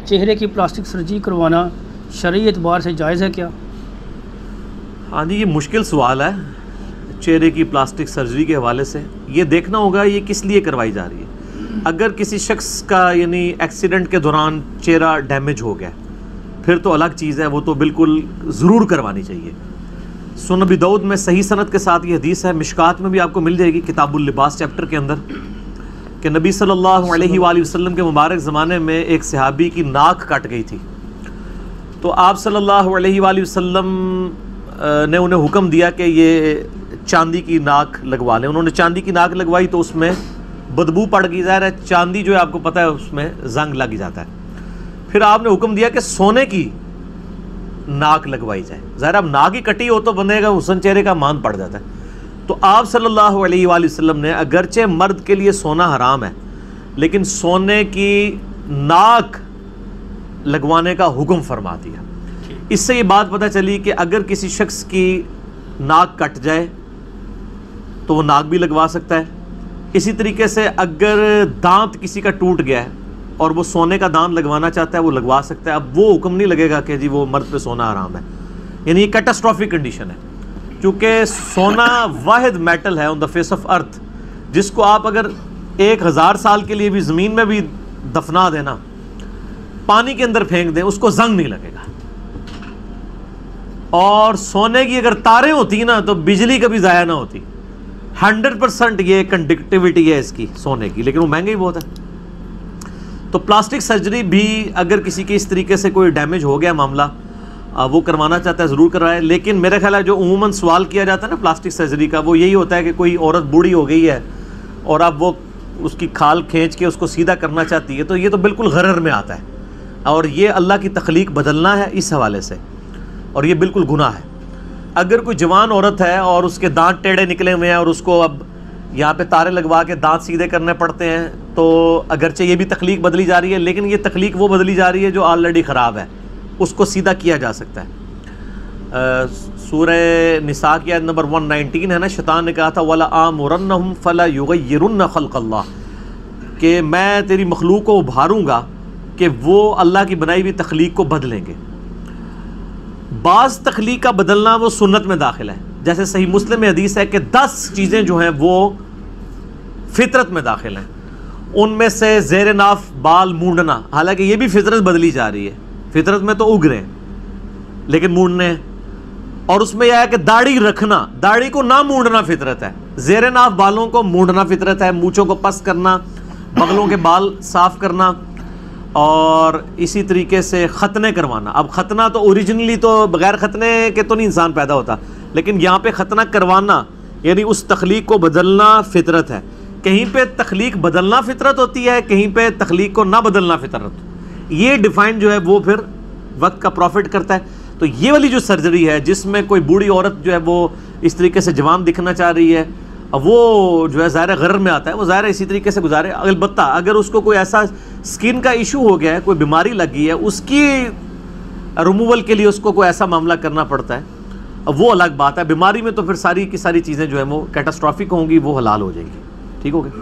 چہرے کی plastic surgery کروانا شرعی اعتبار سے جائز ہے کیا؟ ہاں جی، یہ مشکل سوال ہے چہرے کی پلاسٹک سرجری کے حوالے سے۔ یہ دیکھنا ہوگا یہ کس لیے کروائی جا رہی ہے۔ اگر کسی شخص کا یعنی ایکسیڈنٹ کے دوران چہرہ ڈیمیج ہو گیا پھر تو الگ چیز ہے، وہ تو بالکل ضرور کروانی چاہیے۔ سنن ابی داؤد میں صحیح سند کے ساتھ یہ حدیث ہے، مشکات میں بھی آپ کو مل جائے گی کتاب اللباس چیپٹر کے اندر، کہ نبی صلی اللہ علیہ وآلہ وسلم کے مبارک زمانے میں ایک صحابی کی ناک کٹ گئی تھی، تو آپ صلی اللہ علیہ وآلہ وسلم نے انہیں حکم دیا کہ یہ چاندی کی ناک لگوا لیں۔ انہوں نے چاندی کی ناک لگوائی تو اس میں بدبو پڑ گئی، ظاہر ہے چاندی جو ہے آپ کو پتہ ہے اس میں زنگ لگ جاتا ہے۔ پھر آپ نے حکم دیا کہ سونے کی ناک لگوائی جائے، ظاہر اب ناک ہی کٹی ہو تو بندے کا حسن چہرے کا مان پڑ جاتا ہے۔ تو آپ صلی اللہ علیہ وآلہ وسلم نے اگرچہ مرد کے لیے سونا حرام ہے لیکن سونے کی ناک لگوانے کا حکم فرما دیا۔ اس سے یہ بات پتہ چلی کہ اگر کسی شخص کی ناک کٹ جائے تو وہ ناک بھی لگوا سکتا ہے۔ اسی طریقے سے اگر دانت کسی کا ٹوٹ گیا ہے اور وہ سونے کا دانت لگوانا چاہتا ہے وہ لگوا سکتا ہے۔ اب وہ حکم نہیں لگے گا کہ جی وہ مرد پہ سونا حرام ہے، یعنی یہ کیٹاسٹرافک کنڈیشن ہے، کیونکہ سونا واحد میٹل ہے آن دا فیس آف ارتھ جس کو آپ اگر 1000 سال کے لیے بھی زمین میں بھی دفنا دینا، پانی کے اندر پھینک دیں، اس کو زنگ نہیں لگے گا۔ اور سونے کی اگر تاریں ہوتی نا تو بجلی کبھی ضائع نہ ہوتی۔ 100% یہ کنڈکٹیوٹی ہے اس کی سونے کی، لیکن وہ مہنگا ہی بہت ہے۔ تو پلاسٹک سرجری بھی اگر کسی کے اس طریقے سے کوئی ڈیمیج ہو گیا معاملہ، وہ کروانا چاہتا ہے ضرور کروائے، لیکن میرا خیال ہے جو عموماً سوال کیا جاتا ہے نا پلاسٹک سرجری کا، وہ یہی ہوتا ہے کہ کوئی عورت بوڑھی ہو گئی ہے اور اب وہ اس کی کھال کھینچ کے اس کو سیدھا کرنا چاہتی ہے، تو یہ تو بالکل غرر میں آتا ہے اور یہ اللہ کی تخلیق بدلنا ہے اس حوالے سے، اور یہ بالکل گناہ ہے۔ اگر کوئی جوان عورت ہے اور اس کے دانت ٹیڑھے نکلے ہوئے ہیں اور اس کو اب یہاں پہ تارے لگوا کے دانت سیدھے کرنے پڑتے ہیں، تو اگرچہ یہ بھی تخلیق بدلی جا رہی ہے لیکن یہ تخلیق وہ بدلی جا رہی ہے جو آلریڈی خراب ہے، اس کو سیدھا کیا جا سکتا ہے۔ سورہ نساء کی آیت نمبر 119 ہے نا، شیطان نے کہا تھا وَلَآمُرَنَّهُمْ فَلَا يُغَيِّرُنَّ خَلْقَ اللَّهِ، کہ میں تیری مخلوق کو ابھاروں گا کہ وہ اللہ کی بنائی ہوئی تخلیق کو بدلیں گے۔ بعض تخلیق کا بدلنا وہ سنت میں داخل ہے، جیسے صحیح مسلم میں حدیث ہے کہ 10 چیزیں جو ہیں وہ فطرت میں داخل ہیں، ان میں سے زیر ناف بال مونڈنا، حالانکہ یہ بھی فطرت بدلی جا رہی ہے، فطرت میں تو اگ رہے ہیں لیکن مونڈنے ہیں۔ اور اس میں یہ ہے کہ داڑھی رکھنا، داڑھی کو نہ مونڈنا فطرت ہے، زیر ناف بالوں کو مونڈنا فطرت ہے، مونچھوں کو پس کرنا، بغلوں کے بال صاف کرنا، اور اسی طریقے سے ختنے کروانا۔ اب ختنہ تو اوریجنلی تو بغیر ختنے کے تو نہیں انسان پیدا ہوتا، لیکن یہاں پہ ختنہ کروانا یعنی اس تخلیق کو بدلنا فطرت ہے۔ کہیں پہ تخلیق بدلنا فطرت ہوتی ہے، کہیں پہ تخلیق کو نہ بدلنا فطرت۔ یہ ڈیفائن جو ہے وہ پھر وقت کا پروفٹ کرتا ہے۔ تو یہ والی جو سرجری ہے جس میں کوئی بوڑھی عورت جو ہے وہ اس طریقے سے جوان دکھنا چاہ رہی ہے، وہ جو ہے ظاہر غرر میں آتا ہے، وہ ظاہر اسی طریقے سے گزارے۔ البتہ اگر اس کو کوئی ایسا سکن کا ایشو ہو گیا ہے، کوئی بیماری لگی ہے، اس کی ریموول کے لیے اس کو کوئی ایسا معاملہ کرنا پڑتا ہے، وہ الگ بات ہے۔ بیماری میں تو پھر ساری کی ساری چیزیں جو ہیں وہ کیٹاسٹرافک ہوں گی، وہ حلال ہو جائیں گی۔ ٹھیک ہو گیا؟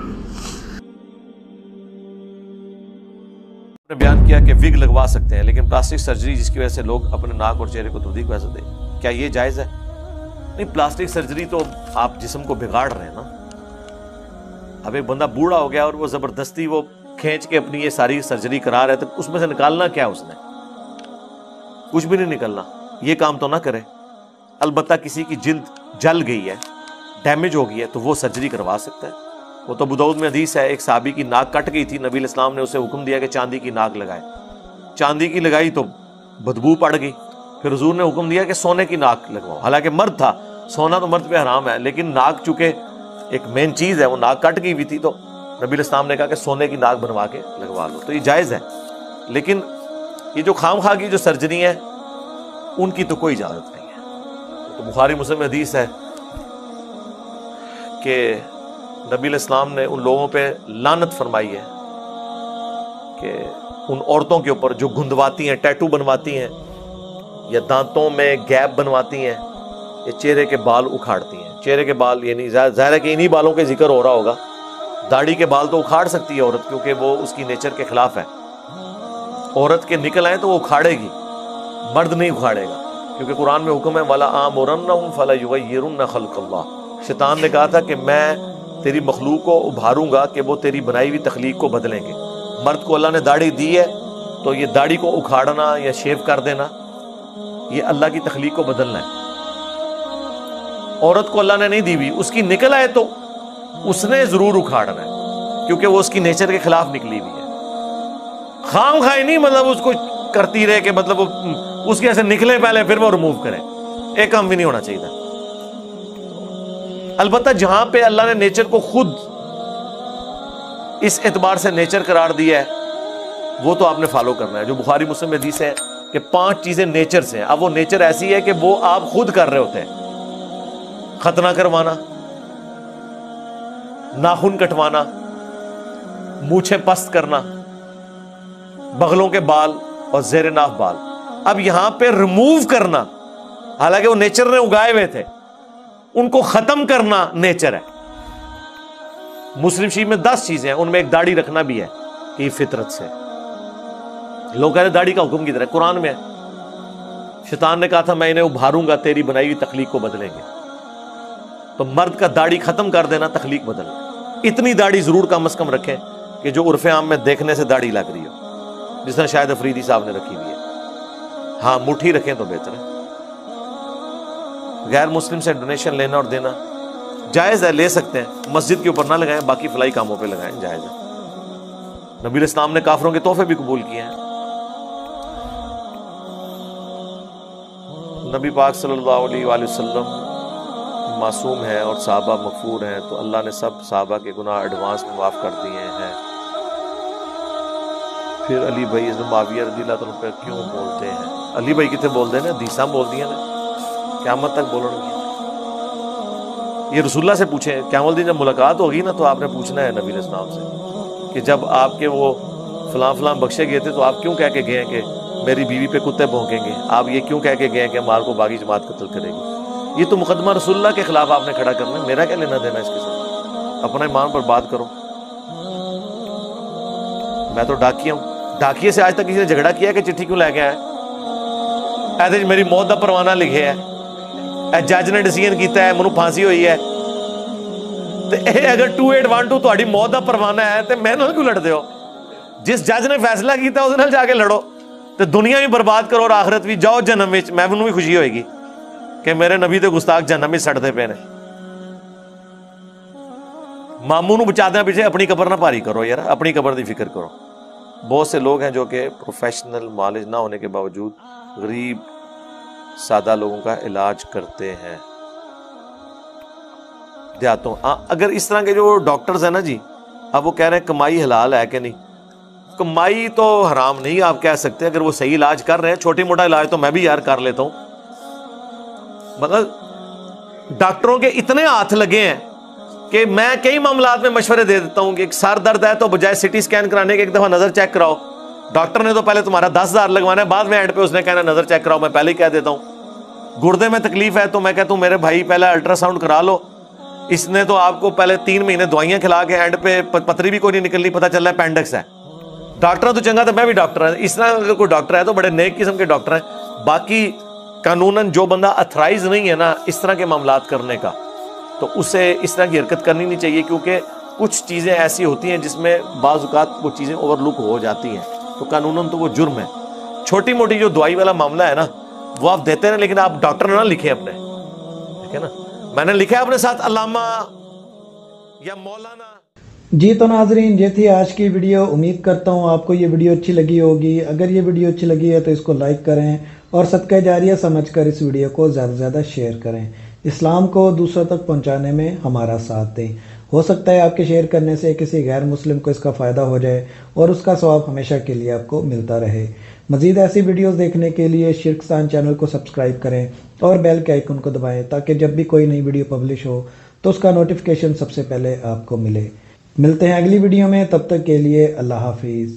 نے بیان کیا کہ وگ لگوا سکتے ہیں، لیکن پلاسٹک سرجری جس کی وجہ سے لوگ اپنے ناک اور چہرے کو تبدیل کر سکتے ہیں، کیا یہ جائز ہے؟ نہیں، پلاسٹک سرجری تو آپ جسم کو بگاڑ رہے ہیں نا۔ اب ایک بندہ بوڑھا ہو گیا اور وہ زبردستی وہ کھینچ کے اپنی یہ ساری سرجری کرا رہے، تو اس میں سے نکالنا کیا اس نے؟ کچھ بھی نہیں نکلنا۔ یہ کام تو نہ کرے۔ البتہ کسی کی جلد جل گئی ہے، ڈیمیج ہو گئی ہے، تو وہ سرجری کروا سکتا ہے۔ وہ تو ابو داؤد میں حدیث ہے، ایک صحابی کی ناک کٹ گئی تھی، نبی علیہ السلام نے اسے حکم دیا کہ چاندی کی ناک لگائے۔ چاندی کی لگائی تو بدبو پڑ گئی، پھر حضور نے حکم دیا کہ سونے کی ناک لگواؤ۔ حالانکہ مرد تھا، سونا تو مرد پہ حرام ہے، لیکن ناک چونکہ ایک مین چیز ہے، وہ ناک کٹ گئی ہوئی تھی، تو نبی علیہ السلام نے کہا کہ سونے کی ناک بنوا کے لگوا لو۔ تو یہ جائز ہے، لیکن یہ جو خام خواہ کی جو سرجری ہے ان کی تو کوئی اجازت نہیں ہے۔ تو بخاری مسلم میں حدیث ہے کہ نبی علیہ السلام نے ان لوگوں پہ لعنت فرمائی ہے کہ ان عورتوں کے اوپر جو گندواتی ہیں، ٹیٹو بنواتی ہیں، یا دانتوں میں گیپ بنواتی ہیں، یا چہرے کے بال اکھاڑتی ہیں۔ چہرے کے بال یعنی ظاہر ہے کہ انہی بالوں کے ذکر ہو رہا ہوگا۔ داڑھی کے بال تو اکھاڑ سکتی ہے عورت، کیونکہ وہ اس کی نیچر کے خلاف ہے، عورت کے نکل آئے تو وہ اکھاڑے گی، مرد نہیں اکھاڑے گا، کیونکہ قرآن میں حکم ہے وَلَا آمُرَنَّهُمْ فَلَيُغَيِّرُنَّ خَلْقَ اللَّهِ۔ شیطان نے کہا تھا کہ میں تیری مخلوق کو ابھاروں گا کہ وہ تیری بنائی ہوئی تخلیق کو بدلیں گے۔ مرد کو اللہ نے داڑھی دی ہے تو یہ داڑھی کو اکھاڑنا یا شیو کر دینا یہ اللہ کی تخلیق کو بدلنا ہے۔ عورت کو اللہ نے نہیں دی ہوئی، اس کی نکل آئے تو اس نے ضرور اکھاڑنا ہے، کیونکہ وہ اس کی نیچر کے خلاف نکلی ہوئی ہے۔ خام خواہ نہیں مطلب اس کو کرتی رہے کہ مطلب وہ اس کے ایسے نکلے پہلے پھر وہ ریموو کرے، ایک کام بھی نہیں ہونا چاہیے تھا۔ البتہ جہاں پہ اللہ نے نیچر کو خود اس اعتبار سے نیچر قرار دیا ہے وہ تو آپ نے فالو کرنا ہے، جو بخاری مسلم میں حدیث ہے کہ 5 چیزیں نیچر سے ہیں۔ اب وہ نیچر ایسی ہے کہ وہ آپ خود کر رہے ہوتے ہیں، ختنہ کروانا، ناخن کٹوانا، مونچھیں پست کرنا، بغلوں کے بال اور زیر ناف بال۔ اب یہاں پہ ریموو کرنا، حالانکہ وہ نیچر نے اگائے ہوئے تھے، ان کو ختم کرنا نیچر ہے۔ مسلم شریف میں 10 چیزیں ہیں، ان میں ایک داڑھی رکھنا بھی ہے کہ یہ فطرت سے۔ لوگ کہتے ہیں داڑھی کا حکم کی طرح قرآن میں ہے، شیطان نے کہا تھا میں انہیں ابھاروں گا تیری بنائی ہوئی تخلیق کو بدلیں گے، تو مرد کا داڑھی ختم کر دینا تخلیق بدلنا۔ اتنی داڑھی ضرور کم از کم رکھیں کہ جو عرف عام میں دیکھنے سے داڑھی لگ رہی ہو، جس طرح شاید افریدی صاحب نے رکھی ہوئی ہے۔ ہاں مٹھی رکھیں تو بہتر ہے۔ غیر مسلم سے ڈونیشن لینا اور دینا جائز ہے، لے سکتے ہیں، مسجد کے اوپر نہ لگائیں، باقی فلاحی کاموں پہ لگائیں، جائز ہے۔ نبی علیہ السلام نے کافروں کے تحفے بھی قبول کیے ہیں۔ نبی پاک صلی اللہ علیہ وآلہ وسلم معصوم ہیں اور صحابہ مغفور ہیں، تو اللہ نے سب صحابہ کے گناہ ایڈوانس میں معاف کر دیے ہیں۔ پھر علی بھائی حضرت معاویہ رضی اللہ عنہ پہ کیوں بولتے ہیں؟ علی بھائی کتنے بول دے نا، حدیثاں بول دیا نا، قیامت تک بولن گے۔ یہ رسول اللہ سے پوچھیں، قیامت دن جب ملاقات ہوگی نا تو آپ نے پوچھنا ہے نبی علیہ السلام سے کہ جب آپ کے وہ فلاں فلاں بخشے گئے تھے تو آپ کیوں کہہ کے گئے ہیں کہ میری بیوی پہ کتے بھونکیں گے؟ آپ یہ کیوں کہہ کے گئے ہیں کہ مال کو باغی جماعت قتل کرے گی؟ یہ تو مقدمہ رسول اللہ کے خلاف آپ نے کھڑا کرنا ہے، میرا کیا لینا دینا اس کے ساتھ؟ اپنا ایمان پر بات کرو۔ میں تو ڈاکیا ہوں، ڈاکیے سے آج تک کسی نے جھگڑا کیا ہے کہ چٹھی کیوں لے کے آئے؟ ایسے میری موت دا پروانہ لکھے ہے، جج نے ڈیسیژن کیتا ہے، منو پھانسی ہوئی ہے، تو اگر 2812 تہاڈی موت دا پروانہ ہے تو میں نال کیوں لڑتے ہو؟ جس جج نے فیصلہ کیتا اس نال جا کے لڑو، تو دنیا بھی برباد کرو اور آخرت بھی جاؤ جہنم وچ، میں بھی خوشی ہوئے گی کہ میرے نبی تے گستاخ جہنم وچ سڑتے پے نے۔ ماموں نو بچا دیں پیچھے، اپنی قبر نہ بھاری کرو یار، اپنی قبر دی فکر کرو۔ بہت سے لوگ ہیں جو کہ پروفیشنل نالج نہ ہونے کے باوجود غریب سادہ لوگوں کا علاج کرتے ہیں دیہاتوں۔ اگر اس طرح کے جو ڈاکٹرز ہیں نا جی، اب وہ کہہ رہے ہیں کمائی حلال ہے کہ نہیں، کمائی تو حرام نہیں آپ کہہ سکتے، اگر وہ صحیح علاج کر رہے ہیں، چھوٹی موٹا علاج تو میں بھی یار کر لیتا ہوں۔ مطلب ڈاکٹروں کے اتنے ہاتھ لگے ہیں کہ میں کئی معاملات میں مشورے دے دیتا ہوں کہ ایک سر درد ہے تو بجائے سٹی سکین کرانے کے ایک دفعہ نظر چیک کراؤ۔ ڈاکٹر نے تو پہلے تمہارا 10,000 لگوانا ہے، بعد میں اینڈ پہ اس نے کہنا نظر چیک کراؤ، میں پہلے ہی کہہ دیتا ہوں۔ گردے میں تکلیف ہے تو میں کہتا ہوں میرے بھائی پہلے الٹرا ساؤنڈ کرا لو، اس نے تو آپ کو پہلے 3 مہینے دوائیاں کھلا کے اینڈ پہ پتری بھی کوئی نہیں نکلنی، پتہ چل رہا ہے اپینڈکس ہے۔ ڈاکٹر تو چنگا تھا، میں بھی ڈاکٹر ہوں، اس طرح اگر کوئی ڈاکٹر ہے تو بڑے نیک قسم کے ڈاکٹر ہیں۔ باقی قانوناً جو بندہ اتھرائز نہیں ہے نا اس طرح کے معاملات کرنے کا، تو اسے اس طرح کی حرکت کرنی نہیں چاہیے، کیونکہ کچھ چیزیں ایسی ہوتی ہیں جس میں بعض اوقات وہ چیزیں اوور لک ہو جاتی ہیں، تو قانوناً تو وہ جرم ہے۔ چھوٹی موٹی جو دوائی والا معاملہ ہے نا وہ آپ دیتے ہیں، لیکن آپ ڈاکٹر نہ لکھیں اپنے، ٹھیک ہے نا؟ میں نے لکھا ہے اپنے ساتھ علامہ یا مولانا۔ جی تو ناظرین، یہ تھی آج کی ویڈیو۔ امید کرتا ہوں آپ کو یہ ویڈیو اچھی لگی ہوگی۔ اگر یہ ویڈیو اچھی لگی ہے تو اس کو لائک کریں اور صدقہ جاریہ سمجھ کر اس ویڈیو کو زیادہ سے زیادہ شیئر کریں۔ اسلام کو دوسروں تک پہنچانے میں ہمارا ساتھ دیں۔ ہو سکتا ہے آپ کے شیئر کرنے سے کسی غیر مسلم کو اس کا فائدہ ہو جائے اور اس کا ثواب ہمیشہ کے لیے آپ کو ملتا رہے۔ مزید ایسی ویڈیوز دیکھنے کے لیے شرکستان چینل کو سبسکرائب کریں اور بیل کے آئیکن کو دبائیں تاکہ جب بھی کوئی نئی ویڈیو پبلش ہو تو اس کا نوٹیفیکیشن سب سے پہلے آپ کو ملے۔ ملتے ہیں اگلی ویڈیو میں، تب تک کے لیے اللہ حافظ۔